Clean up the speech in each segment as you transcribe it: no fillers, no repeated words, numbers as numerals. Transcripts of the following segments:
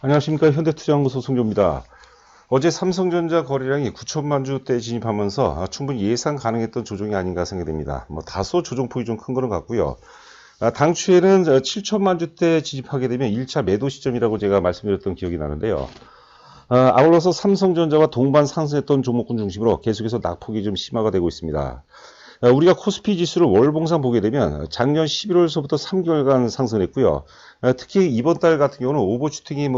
안녕하십니까. 현대투자연구소 송조입니다. 어제 삼성전자 거래량이 9천만 주대 진입하면서 충분히 예상 가능했던 조정이 아닌가 생각됩니다. 다소 조정폭이 좀 큰 거는 같고요. 당초에는 7천만 주대 진입하게 되면 1차 매도 시점이라고 제가 말씀드렸던 기억이 나는데요. 아울러서 삼성전자와 동반 상승했던 종목군 중심으로 계속해서 낙폭이 좀 심화가 되고 있습니다. 우리가 코스피 지수를 월봉상 보게 되면 작년 11월서부터 3개월간 상승했고요. 특히 이번 달 같은 경우는 오버슈팅이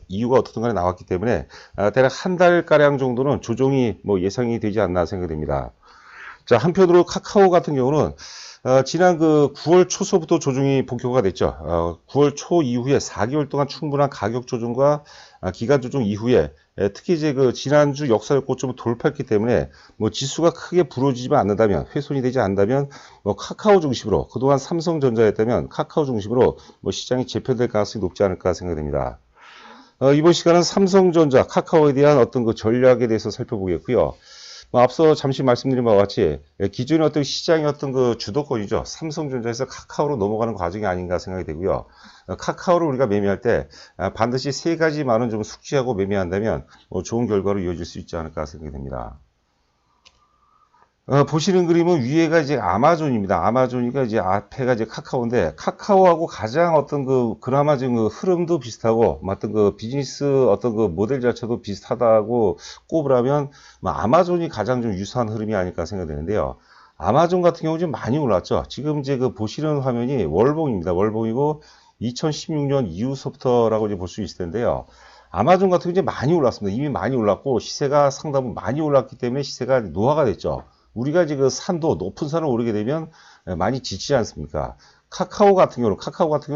이유가 어떻든 간에 나왔기 때문에 대략 한 달가량 정도는 조정이 예상이 되지 않나 생각됩니다. 자, 한편으로 카카오 같은 경우는 지난 9월 초서부터 조정이 본격화가 됐죠. 9월 초 이후에 4개월 동안 충분한 가격 조정과 기간 조정 이후에 특히 이제 지난주 역사적 고점을 돌파했기 때문에 지수가 크게 부러지지 않는다면, 훼손이 되지 않는다면 카카오 중심으로, 그동안 삼성전자였다면 카카오 중심으로 시장이 재편될 가능성이 높지 않을까 생각됩니다. 이번 시간은 삼성전자, 카카오에 대한 어떤 전략에 대해서 살펴보겠고요. 앞서 잠시 말씀드린 바와 같이 기존의 어떤 시장의 어떤 주도권이죠. 삼성전자에서 카카오로 넘어가는 과정이 아닌가 생각이 되고요. 카카오를 우리가 매매할 때 반드시 세 가지만은 좀 숙지하고 매매한다면 좋은 결과로 이어질 수 있지 않을까 생각이 됩니다. 보시는 그림은 위에가 이제 아마존입니다. 아마존이가 이제 앞에가 이제 카카오인데, 카카오하고 가장 어떤 그나마 지금 흐름도 비슷하고, 어떤 비즈니스 어떤 모델 자체도 비슷하다고 꼽으라면, 아마존이 가장 좀 유사한 흐름이 아닐까 생각되는데요. 아마존 같은 경우 좀 많이 올랐죠. 지금 이제 보시는 화면이 월봉입니다. 월봉이고, 2016년 이후서부터라고 이제 볼 수 있을 텐데요. 아마존 같은 경우 이제 많이 올랐습니다. 이미 많이 올랐고, 시세가 상당히 많이 올랐기 때문에 시세가 노화가 됐죠. 우리가 이제 산도, 높은 산을 오르게 되면 많이 지치지 않습니까? 카카오 같은 경우는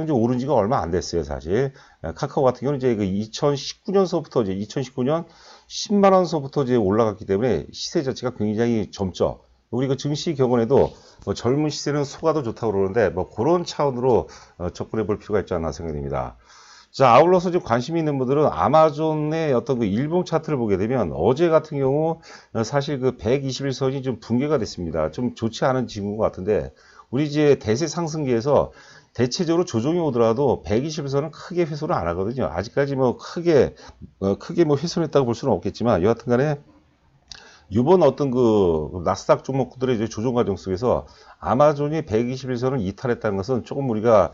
이제 오른 지가 얼마 안 됐어요, 사실. 카카오 같은 경우는 이제 2019년서부터 이제 2019년 10만원서부터 이제 올라갔기 때문에 시세 자체가 굉장히 젊죠. 우리 증시 격언에도 젊은 시세는 속아도 좋다고 그러는데, 그런 차원으로 접근해 볼 필요가 있지 않나 생각됩니다. 자, 아울러서 좀 관심이 있는 분들은 아마존의 어떤 일봉 차트를 보게 되면 어제 같은 경우 사실 121선이 좀 붕괴가 됐습니다. 좀 좋지 않은 징후인 것 같은데, 우리 이제 대세 상승기에서 대체적으로 조정이 오더라도 121선은 크게 훼손을 안 하거든요. 아직까지 크게 훼손했다고 볼 수는 없겠지만, 여하튼 간에 이번 어떤 나스닥 종목들의 이제 조정 과정 속에서 아마존이 121선을 이탈했다는 것은 조금 우리가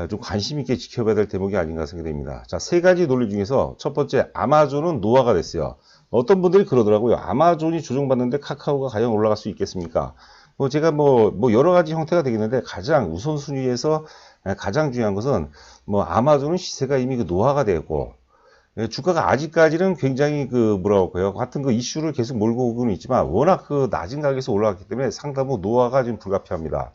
좀 관심 있게 지켜봐야 될 대목이 아닌가 생각됩니다. 자, 세 가지 논리 중에서 첫 번째, 아마존은 노화가 됐어요. 어떤 분들이 그러더라고요. 아마존이 조정받는데 카카오가 과연 올라갈 수 있겠습니까? 제가 여러 가지 형태가 되겠는데, 가장 우선순위에서 가장 중요한 것은 아마존은 시세가 이미 노화가 되고, 주가가 아직까지는 굉장히 뭐라고 할까요? 같은 이슈를 계속 몰고 오고는 있지만, 워낙 낮은 가격에서 올라갔기 때문에 상당 노화가 좀 불가피합니다.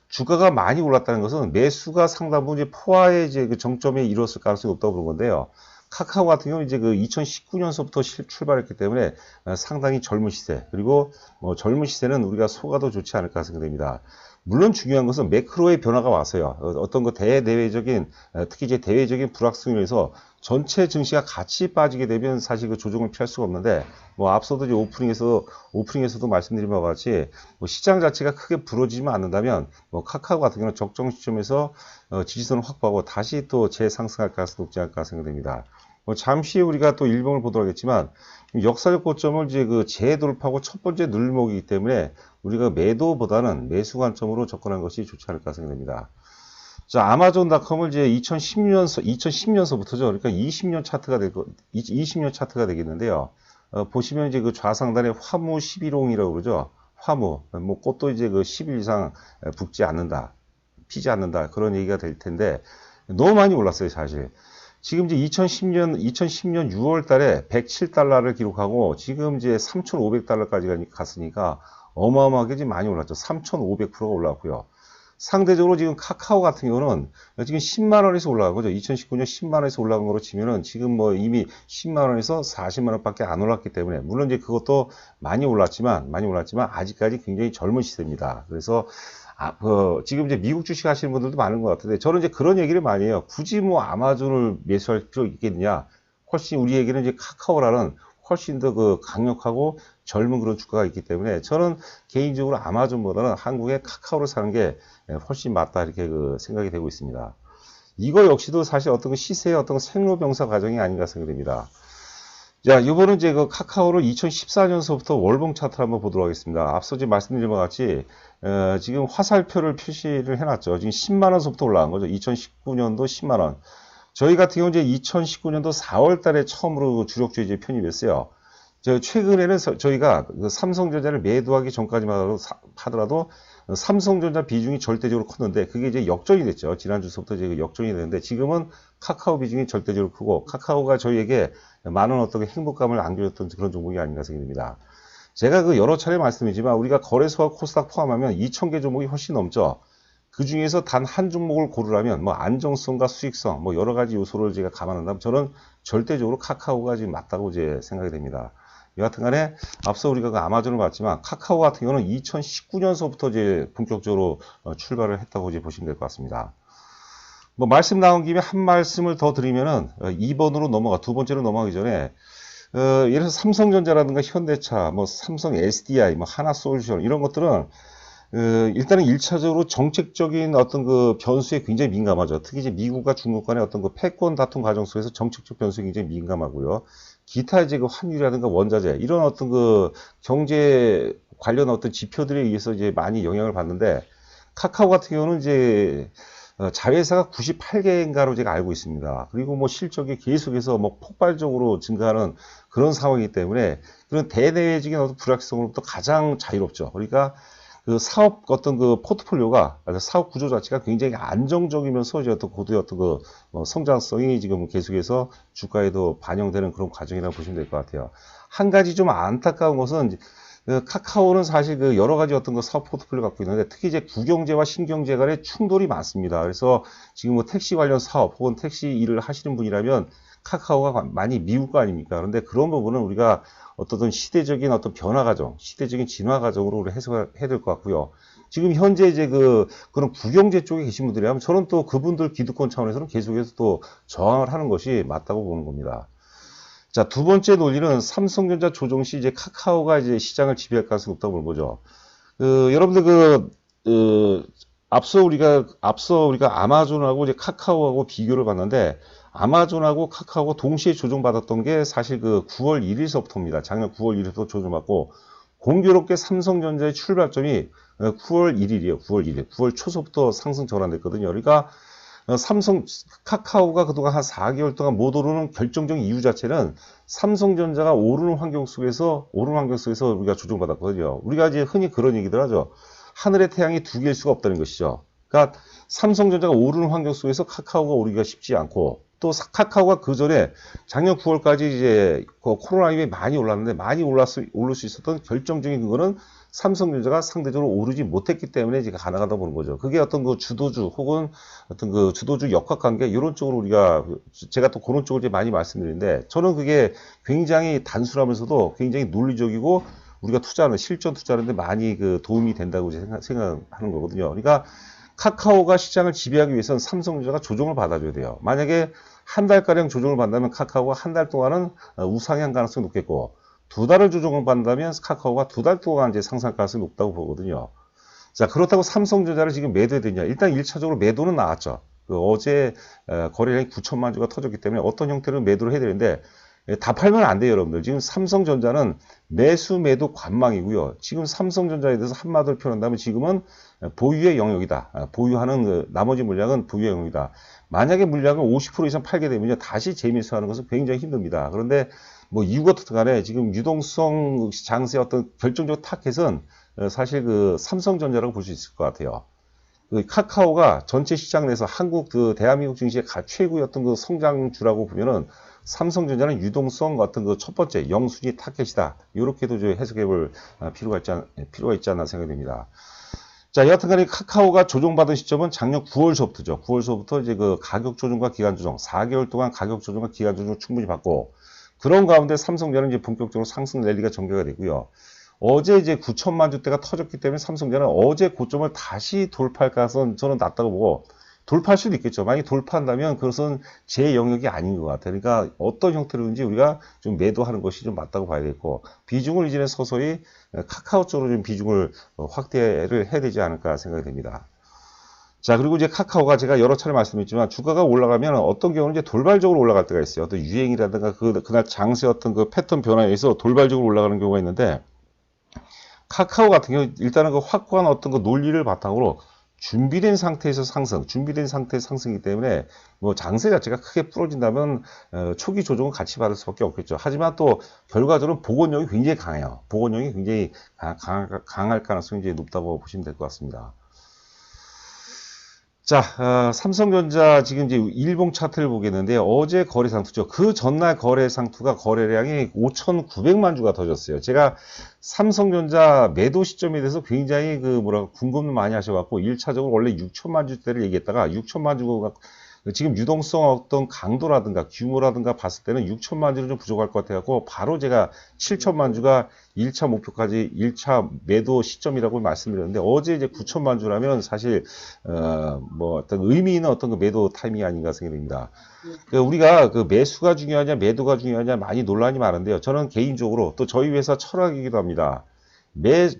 주가가 많이 올랐다는 것은 매수가 상당 부분 이제 포화의 이제 정점에 이뤘을 가능성이 높다고 보는 건데요. 카카오 같은 경우는 이제 2019년서부터 출발했기 때문에 상당히 젊은 시세, 그리고 젊은 시세는 우리가 속아도 좋지 않을까 생각됩니다. 물론 중요한 것은 매크로의 변화가 왔어요. 어떤 대대외적인, 특히 이제 대외적인 불확실성으로 해서 전체 증시가 같이 빠지게 되면 사실 조정을 피할 수가 없는데, 앞서도 이제 오프닝에서도 말씀드린 바와 같이 시장 자체가 크게 부러지지만 않는다면 카카오 같은 경우는 적정 시점에서 지지선을 확보하고 다시 또 재상승할 가능성이 높지 않을까 생각됩니다. 잠시 우리가 또 일봉을 보도록 하겠지만, 역사적 고점을 이제 재돌파하고 첫 번째 눌림목이기 때문에 우리가 매도보다는 매수 관점으로 접근한 것이 좋지 않을까 생각됩니다. 자, 아마존닷컴을 이제 2010년서부터죠. 그러니까 20년 차트가 되겠는데요. 보시면 이제 좌상단에 화무 11홍이라고 그러죠. 화무. 꽃도 이제 10일 이상 붓지 않는다. 피지 않는다. 그런 얘기가 될 텐데, 너무 많이 올랐어요, 사실. 지금 이제 2010년 6월 달에 107달러를 기록하고 지금 이제 3,500달러까지 갔으니까 어마어마하게 지금 많이 올랐죠. 3,500%가 올랐고요. 상대적으로 지금 카카오 같은 경우는 지금 10만원에서 올라간 거죠. 2019년 10만원에서 올라간 거로 치면은 지금 이미 10만원에서 40만원밖에 안 올랐기 때문에, 물론 이제 그것도 많이 올랐지만 아직까지 굉장히 젊은 시세입니다. 그래서 지금 이제 미국 주식 하시는 분들도 많은 것 같은데, 저는 이제 그런 얘기를 많이 해요. 굳이 아마존을 매수할 필요 있겠느냐. 훨씬 우리에게는 이제 카카오라는 훨씬 더 강력하고 젊은 그런 주가가 있기 때문에, 저는 개인적으로 아마존보다는 한국의 카카오를 사는 게 훨씬 맞다, 이렇게 생각이 되고 있습니다. 이거 역시도 사실 어떤 그 시세의 어떤 그 생로병사 과정이 아닌가 생각됩니다. 자, 이번은 이제 그 카카오를 2014년서부터 월봉 차트를 한번 보도록 하겠습니다. 앞서 이제 말씀드린 것 같이, 지금 화살표를 표시를 해놨죠. 지금 10만원서부터 올라간 거죠. 2019년도 10만원. 저희 같은 경우는 이제 2019년도 4월 달에 처음으로 주력주에 이제 편입했어요. 최근에는 저희가 그 삼성전자를 매도하기 전까지만 하더라도 삼성전자 비중이 절대적으로 컸는데 그게 이제 역전이 됐죠. 지난주부터 이제 역전이 됐는데 지금은 카카오 비중이 절대적으로 크고 카카오가 저희에게 많은 어떤 행복감을 안겨줬던 그런 종목이 아닌가 생각됩니다. 제가 그 여러 차례 말씀드리지만 우리가 거래소와 코스닥 포함하면 2,000개 종목이 훨씬 넘죠. 그 중에서 단 한 종목을 고르라면 뭐 안정성과 수익성 뭐 여러 가지 요소를 제가 감안한다면 저는 절대적으로 카카오가 지금 맞다고 이제 생각이 됩니다. 여하튼 간에 앞서 우리가 그 아마존을 봤지만 카카오 같은 경우는 2019년서부터 이제 본격적으로 출발을 했다고 이제 보시면 될 것 같습니다. 뭐 말씀 나온 김에 한 말씀을 더 드리면은 2번으로 두 번째로 넘어가기 전에 예를 들어서 삼성전자라든가 현대차, 뭐 삼성 SDI, 뭐 하나솔루션 이런 것들은 일단은 1차적으로 정책적인 어떤 그 변수에 굉장히 민감하죠. 특히 이제 미국과 중국 간의 어떤 그 패권 다툼 과정 속에서 정책적 변수에 굉장히 민감하고요. 기타 이제 그 환율이라든가 원자재 이런 어떤 그 경제 관련 어떤 지표들에 의해서 이제 많이 영향을 받는데 카카오 같은 경우는 이제 자회사가 98개인가로 제가 알고 있습니다. 그리고 뭐 실적이 계속해서 뭐 폭발적으로 증가하는 그런 상황이기 때문에 그런 대내외적인 어떤 불확실성으로부터 가장 자유롭죠. 그러니까 그 사업 어떤 그 포트폴리오가 사업 구조 자체가 굉장히 안정적이면서 이제 어떤 고도의 어떤 그 성장성이 지금 계속해서 주가에도 반영되는 그런 과정이라고 보시면 될 것 같아요. 한 가지 좀 안타까운 것은 그 카카오는 사실 그 여러 가지 어떤 그 사업 포트폴리오 갖고 있는데 특히 이제 국영제와 신경제 간의 충돌이 많습니다. 그래서 지금 뭐 택시 관련 사업 혹은 택시 일을 하시는 분이라면 카카오가 많이 미울 거 아닙니까? 그런데 그런 부분은 우리가 어떤 시대적인 어떤 변화 과정, 시대적인 진화 과정으로 우리 해석해야 될 것 같고요. 지금 현재 이제 그런 국영제 쪽에 계신 분들이라면 저는 또 그분들 기득권 차원에서는 계속해서 또 저항을 하는 것이 맞다고 보는 겁니다. 자, 두 번째 논리는 삼성전자 조정 시 이제 카카오가 이제 시장을 지배할 가능성이 높다고 보는 거죠. 여러분들 앞서 우리가 아마존하고 이제 카카오하고 비교를 봤는데 아마존하고 카카오가 동시에 조정받았던 게 사실 그 9월 1일서부터입니다. 작년 9월 1일부터 조정받고 공교롭게 삼성전자의 출발점이 9월 1일이에요. 9월 1일. 9월 초서부터 상승 전환됐거든요. 그러니까 카카오가 그동안 한 4개월 동안 못 오르는 결정적인 이유 자체는 삼성전자가 오르는 환경 속에서 우리가 조정받았거든요. 우리가 이제 흔히 그런 얘기들 하죠. 하늘의 태양이 두 개일 수가 없다는 것이죠. 그러니까 삼성전자가 오르는 환경 속에서 카카오가 오르기가 쉽지 않고 또 카카오가 그 전에 작년 9월까지 이제 코로나 이후에 많이 올랐는데 많이 오를 수 있었던 결정적인 그거는 삼성전자가 상대적으로 오르지 못했기 때문에 지금 가능하다 보는 거죠. 그게 어떤 그 주도주 혹은 어떤 그 주도주 역학관계 이런 쪽으로 제가 또 그런 쪽을 이제 많이 말씀드리는데 저는 그게 굉장히 단순하면서도 굉장히 논리적이고 우리가 실전 투자하는데 많이 그 도움이 된다고 생각하는 거거든요. 그러니까 카카오가 시장을 지배하기 위해서는 삼성전자가 조정을 받아줘야 돼요. 만약에 한 달가량 조정을 받는다면 카카오가 한 달 동안은 우상향 가능성이 높겠고 두 달을 조정을 받는다면 카카오가 두 달 동안 이제 상승 가능성이 높다고 보거든요. 자, 그렇다고 삼성전자를 지금 매도해야 되냐? 일단 1차적으로 매도는 나왔죠. 어제 거래량이 9천만 주가 터졌기 때문에 어떤 형태로 매도를 해야 되는데 다 팔면 안 돼요, 여러분들. 지금 삼성전자는 매수 매도 관망이고요. 지금 삼성전자에 대해서 한마디로 표현한다면 지금은 보유의 영역이다. 보유하는 나머지 물량은 보유의 영역이다. 만약에 물량을 50% 이상 팔게 되면요, 다시 재매수하는 것은 굉장히 힘듭니다. 그런데 뭐 이유가 어떻든 간에 지금 유동성 장세의 어떤 결정적 타켓은 사실 그 삼성전자라고 볼 수 있을 것 같아요. 카카오가 전체 시장 내에서 대한민국 증시의 최고였던 그 성장주라고 보면은 삼성전자는 유동성 같은 그 첫 번째 영순위 타켓이다. 이렇게도 해석해 볼 필요가 있지 않나 생각됩니다. 자, 여하튼 간에 카카오가 조정받은 시점은 작년 9월서부터죠. 9월서부터 이제 그 가격 조정과 기간 조정, 4개월 동안 가격 조정과 기간 조정을 충분히 받고 그런 가운데 삼성전자는 이제 본격적으로 상승 랠리가 전개가 되고요. 어제 이제 9천만 주대가 터졌기 때문에 삼성전자는 어제 고점을 다시 돌파할 가능성은 저는 낮다고 보고 돌파할 수도 있겠죠. 만약에 돌파한다면 그것은 제 영역이 아닌 것 같아요. 그러니까 어떤 형태로든지 우리가 좀 매도하는 것이 좀 맞다고 봐야겠고 비중을 이제는 서서히 카카오 쪽으로 좀 비중을 확대를 해야 되지 않을까 생각이 됩니다. 자, 그리고 이제 카카오가 제가 여러 차례 말씀드렸지만 주가가 올라가면 어떤 경우는 이제 돌발적으로 올라갈 때가 있어요. 어떤 유행이라든가 그날 장세 어떤 그 패턴 변화에 의해서 돌발적으로 올라가는 경우가 있는데 카카오 같은 경우 일단은 그 확고한 어떤 그 논리를 바탕으로 준비된 상태에서 준비된 상태에서 상승이기 때문에 뭐 장세 자체가 크게 부러진다면 초기 조정은 같이 받을 수밖에 없겠죠. 하지만 또 결과적으로 복원력이 굉장히 강해요. 복원력이 굉장히 강할 가능성이 이제 높다고 보시면 될 것 같습니다. 자, 삼성전자 지금 이제 일봉 차트를 보겠는데 어제 거래 상투죠. 그 전날 거래 상투가 거래량이 5,900만 주가 터졌어요. 제가 삼성전자 매도 시점에 대해서 굉장히 궁금을 많이 하셔갖고 1차적으로 원래 6천만 주대를 얘기했다가 6천만 주가 지금 유동성 어떤 강도라든가 규모라든가 봤을 때는 6천만 주는 좀 부족할 것 같아갖고 바로 제가 7천만 주가 1차 목표까지 1차 매도 시점이라고 말씀드렸는데 어제 이제 9천만 주라면 사실 뭐 어떤 의미 있는 어떤 그 매도 타이밍이 아닌가 생각됩니다. 우리가 그 매수가 중요하냐 매도가 중요하냐 많이 논란이 많은데요. 저는 개인적으로 또 저희 회사 철학이기도 합니다.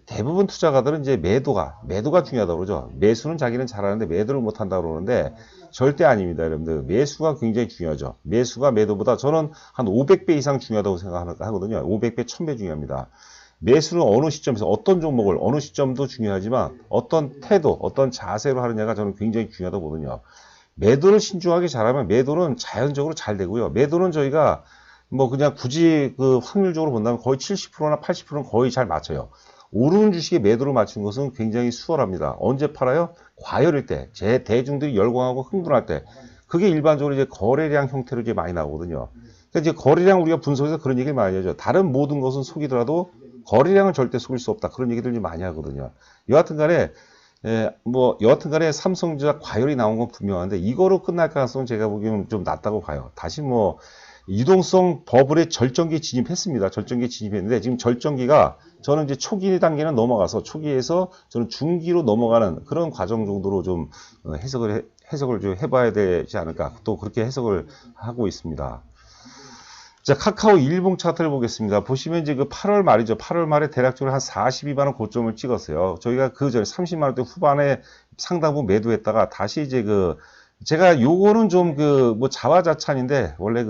대부분 투자가들은 이제 매도가 중요하다고 그러죠. 매수는 자기는 잘하는데 매도를 못한다고 그러는데 절대 아닙니다, 여러분들. 매수가 굉장히 중요하죠. 매수가 매도보다 저는 한 500배 이상 중요하다고 생각하거든요. 500배, 1000배 중요합니다. 매수는 어느 시점에서 어떤 종목을 어느 시점도 중요하지만 어떤 태도, 어떤 자세로 하느냐가 저는 굉장히 중요하다고 보거든요. 매도를 신중하게 잘하면 매도는 자연적으로 잘 되고요. 매도는 저희가 뭐 그냥 굳이 그 확률적으로 본다면 거의 70%나 80%는 거의 잘 맞춰요. 오르는 주식에 매도를 맞춘 것은 굉장히 수월합니다. 언제 팔아요? 과열일 때, 대중들이 열광하고 흥분할 때. 그게 일반적으로 이제 거래량 형태로 이제 많이 나오거든요. 그러니까 이제 거래량 우리가 분석해서 그런 얘기를 많이 하죠. 다른 모든 것은 속이더라도 거래량은 절대 속일 수 없다. 그런 얘기들 많이 하거든요. 여하튼간에 삼성전자 과열이 나온 건 분명한데 이거로 끝날 가능성은 제가 보기에는 좀 낮다고 봐요. 다시 뭐 유동성 버블에 절정기에 진입했습니다. 절정기에 진입했는데 지금 절정기가 저는 이제 초기 단계는 넘어가서 초기에서 저는 중기로 넘어가는 그런 과정 정도로 좀 해석을 좀 해봐야 되지 않을까. 또 그렇게 해석을 하고 있습니다. 자, 카카오 일봉 차트를 보겠습니다. 보시면 이제 그 8월 말이죠. 8월 말에 대략적으로 한 42만원 고점을 찍었어요. 저희가 그 전에 30만원대 후반에 상당 부분 매도했다가 다시 이제 제가 요거는 좀 뭐 자화자찬인데 원래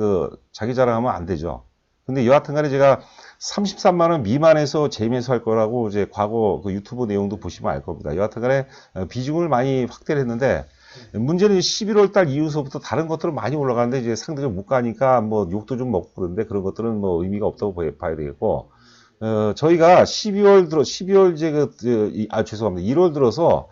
자기 자랑하면 안 되죠. 근데 여하튼 간에 제가 33만원 미만에서 재매수할 거라고 이제 과거 그 유튜브 내용도 보시면 알 겁니다. 여하튼 간에 비중을 많이 확대를 했는데 문제는 11월 달 이후서부터 다른 것들은 많이 올라가는데 이제 상대적으로 못 가니까 뭐 욕도 좀 먹고 그러는데 그런 것들은 뭐 의미가 없다고 봐야 되겠고, 저희가 12월 죄송합니다. 1월 들어서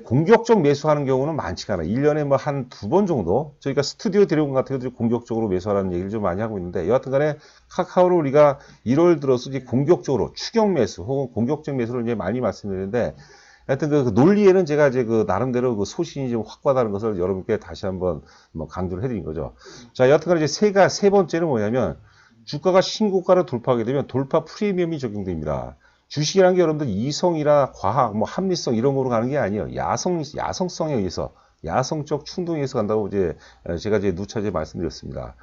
공격적 매수하는 경우는 많지가 않아요. 1년에 뭐 한 2번 정도 저희가 스튜디오 드래곤 같은 것들이 공격적으로 매수하라는 얘기를 좀 많이 하고 있는데 여하튼 간에 카카오를 우리가 1월 들어서 이제 공격적으로 추격 매수 혹은 공격적 매수를 이제 많이 말씀드리는데 하여튼 그 논리에는 제가 이제 나름대로 소신이 좀 확고하다는 것을 여러분께 다시 한번 뭐 강조를 해드린 거죠. 자, 여하튼간에 이제 세 번째는 뭐냐면 주가가 신고가를 돌파하게 되면 돌파 프리미엄이 적용됩니다. 주식이라는 게 여러분들 이성이나 과학, 뭐 합리성 이런 거로 가는 게 아니에요. 야성성에 의해서, 야성적 충동에 의해서 간다고 제가 누차 말씀드렸습니다.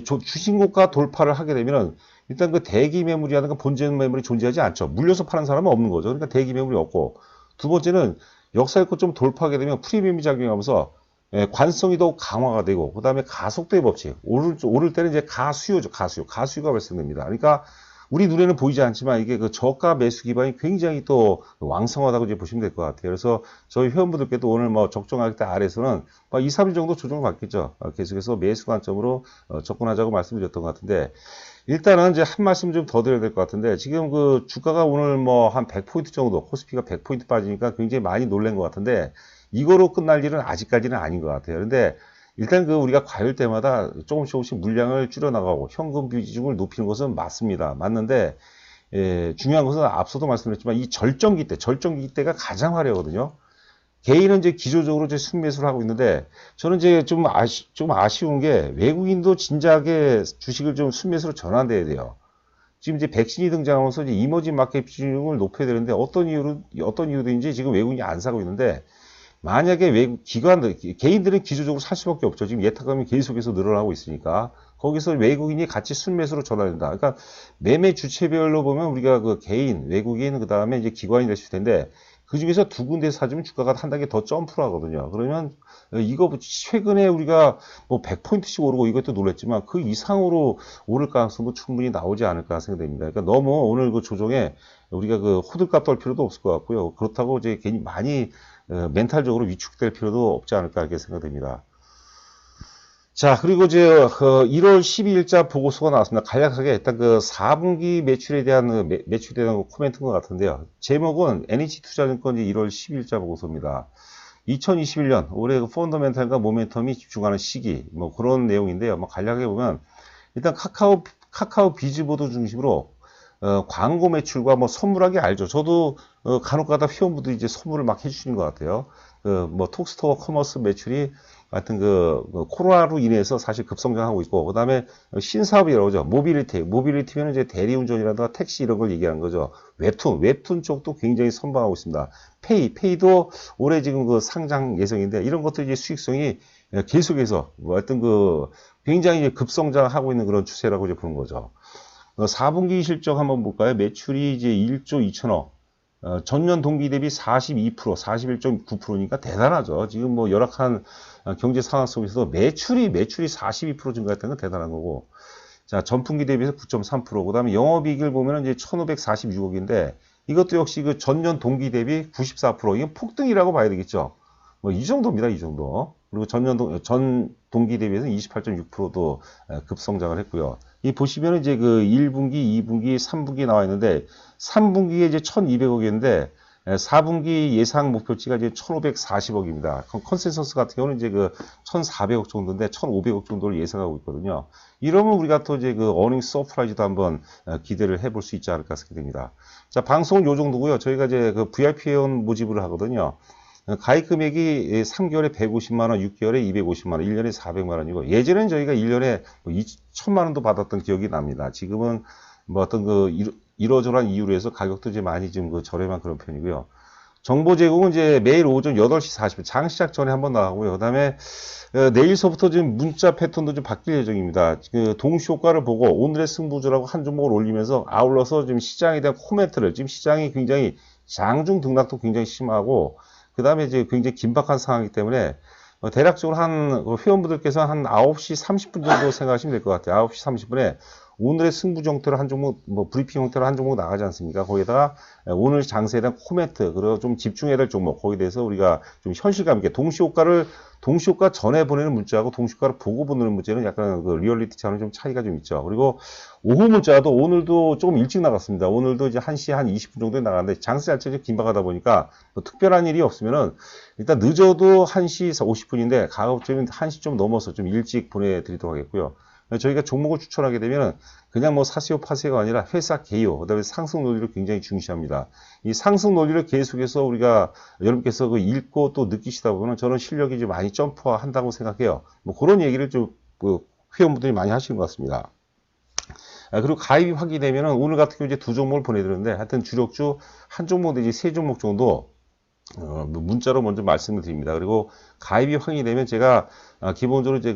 주신고가 돌파를 하게 되면은 일단 그 대기 매물이라든가 본전 매물이 존재하지 않죠. 물려서 파는 사람은 없는 거죠. 그러니까 대기 매물이 없고, 두 번째는 역사의 고점 돌파하게 되면 프리미엄이 작용하면서 관성이 더욱 강화가 되고, 그 다음에 가속도의 법칙, 오를 때는 이제 가수요죠. 가수요가 발생됩니다. 그러니까 우리 눈에는 보이지 않지만 이게 저가 매수 기반이 굉장히 또 왕성하다고 이제 보시면 될 것 같아요. 그래서 저희 회원분들께도 오늘 뭐 적정할 때 아래에서는 2, 3일 정도 조정을 받겠죠. 계속해서 매수 관점으로 접근하자고 말씀드렸던 것 같은데, 일단은 이제 한 말씀 좀 더 드려야 될 것 같은데, 지금 주가가 오늘 뭐 한 100포인트 정도, 코스피가 100포인트 빠지니까 굉장히 많이 놀란 것 같은데, 이거로 끝날 일은 아직까지는 아닌 것 같아요. 근데 일단 우리가 과열 때마다 조금씩 물량을 줄여나가고 현금 비중을 높이는 것은 맞습니다. 맞는데, 중요한 것은 앞서도 말씀드렸지만 이 절정기 때가 가장 화려하거든요. 개인은 이제 기조적으로 이제 순매수를 하고 있는데, 저는 이제 좀 아쉬운 게 외국인도 진작에 주식을 좀 순매수로 전환돼야 돼요. 지금 이제 백신이 등장하면서 이제 이머징 마켓 비중을 높여야 되는데 어떤 이유든지 지금 외국인이 안 사고 있는데, 만약에 개인들은 기조적으로 살 수밖에 없죠. 지금 예탁감이 계속해서 늘어나고 있으니까. 거기서 외국인이 같이 순매수로 전환된다. 그러니까 매매 주체별로 보면 우리가 개인, 외국인, 그 다음에 이제 기관이 될 수 있을 텐데, 그 중에서 두 군데에서 사주면 주가가 한 단계 더 점프를 하거든요. 그러면 이거 최근에 우리가 뭐 100포인트씩 오르고 이것도 놀랐지만 그 이상으로 오를 가능성도 충분히 나오지 않을까 생각됩니다. 그러니까 너무 오늘 그 조정에 우리가 그 호들갑 떨 필요도 없을 것 같고요. 그렇다고 이제 괜히 많이 멘탈적으로 위축될 필요도 없지 않을까 이렇게 생각됩니다. 자, 그리고 이제 1월 12일자 보고서가 나왔습니다. 간략하게 일단 그 4분기 매출에 대한 매출에 대한 코멘트인 것 같은데요. 제목은 NH투자증권 1월 12일자 보고서입니다. 2021년 올해 그 펀더멘탈과 모멘텀이 집중하는 시기 뭐 그런 내용인데요. 뭐 간략하게 보면 일단 카카오 비즈보드 중심으로 광고 매출과 뭐 선물하기 알죠. 저도 간혹가다 회원분들이 이제 선물을 막 해주시는 것 같아요. 뭐 톡스토어 커머스 매출이 하여튼 코로나로 인해서 사실 급성장하고 있고, 그 다음에 신사업이라고 하죠. 모빌리티면 이제 대리운전이라든가 택시 이런 걸 얘기하는 거죠. 웹툰 쪽도 굉장히 선방하고 있습니다. 페이도 올해 지금 그 상장 예정인데, 이런 것들이 이제 수익성이 계속해서 뭐 하여튼 굉장히 급성장하고 있는 그런 추세라고 이제 보는 거죠. 4분기 실적 한번 볼까요? 매출이 이제 1조 2천억. 전년 동기 대비 42%, 41.9%니까 대단하죠. 지금 뭐 열악한 경제 상황 속에서도 매출이 42% 증가했다는 건 대단한 거고. 자, 전분기 대비해서 9.3%. 그 다음에 영업이익을 보면 이제 1,546억인데 이것도 역시 그 전년 동기 대비 94%. 이건 폭등이라고 봐야 되겠죠. 뭐 이 정도입니다. 이 정도. 그리고 전 동기 대비해서 28.6%도 급성장을 했고요. 이 보시면 이제 그 1분기, 2분기, 3분기 나와 있는데 3분기에 이제 1,200억인데 4분기 예상 목표치가 이제 1,540억입니다. 컨센서스 같은 경우는 이제 그 1,400억 정도인데 1,500억 정도를 예상하고 있거든요. 이러면 우리가 또 이제 그 어닝 서프라이즈도 한번 기대를 해볼 수 있지 않을까 생각됩니다. 자, 방송은 요 정도고요. 저희가 이제 그 VIP 회원 모집을 하거든요. 가입 금액이 3개월에 150만원, 6개월에 250만원, 1년에 400만원이고, 예전엔 저희가 1년에 2천만원도 받았던 기억이 납니다. 지금은 뭐 어떤 이러저러한 이유로 해서 가격도 이제 많이 좀 저렴한 그런 편이고요. 정보 제공은 이제 매일 오전 8시 40분, 장 시작 전에 한번 나가고요. 그 다음에 내일서부터 지금 문자 패턴도 좀 바뀔 예정입니다. 동시 효과를 보고 오늘의 승부주라고 한 종목을 올리면서 아울러서 지금 시장에 대한 코멘트를, 지금 시장이 굉장히 장중 등락도 굉장히 심하고, 그 다음에 이제 굉장히 긴박한 상황이기 때문에 대략적으로 회원분들께서 한 9시 30분 정도 생각하시면 될 것 같아요. 9시 30분에 오늘의 승부 형태로 한 종목, 뭐 브리핑 형태로 한 종목 나가지 않습니까? 거기다가 오늘 장세에 대한 코멘트, 그리고 좀 집중해야 될 종목, 거기에 대해서 우리가 좀 현실감 있게 동시효과 전에 보내는 문자하고 동시효과를 보고 보내는 문자는 약간 리얼리티처럼 좀 차이가 좀 있죠. 그리고 오후 문자도 오늘도 조금 일찍 나갔습니다. 오늘도 이제 1시 한 20분 정도에 나갔는데 장세 자체가 긴박하다 보니까 뭐 특별한 일이 없으면은 일단 늦어도 1시 50분인데 가급적이면 1시 좀 넘어서 좀 일찍 보내드리도록 하겠고요. 저희가 종목을 추천하게 되면 그냥 뭐 사세요 파세요가 아니라 회사 개요, 그다음에 상승 논리를 굉장히 중시합니다. 이 상승 논리를 계속해서 우리가 여러분께서 읽고 또 느끼시다 보면 저는 실력이 좀 많이 점프한다고 생각해요. 뭐 그런 얘기를 좀 회원분들이 많이 하시는 것 같습니다. 그리고 가입이 확인되면 오늘 같은 경우 이제 두 종목을 보내드렸는데 하여튼 주력주 한 종목 내지 세 종목 정도 문자로 먼저 말씀을 드립니다. 그리고 가입이 확인이 되면 제가 기본적으로 이제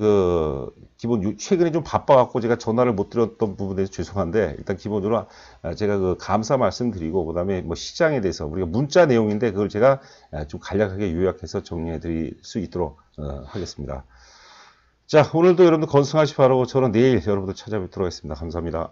최근에 좀 바빠갖고 제가 전화를 못 드렸던 부분에 대해서 죄송한데 일단 기본적으로 제가 감사 말씀드리고 그다음에 뭐 시장에 대해서 우리가 문자 내용인데 그걸 제가 좀 간략하게 요약해서 정리해 드릴 수 있도록 하겠습니다. 자, 오늘도 여러분들 건승하시기 바라고 저는 내일 여러분들 찾아뵙도록 하겠습니다. 감사합니다.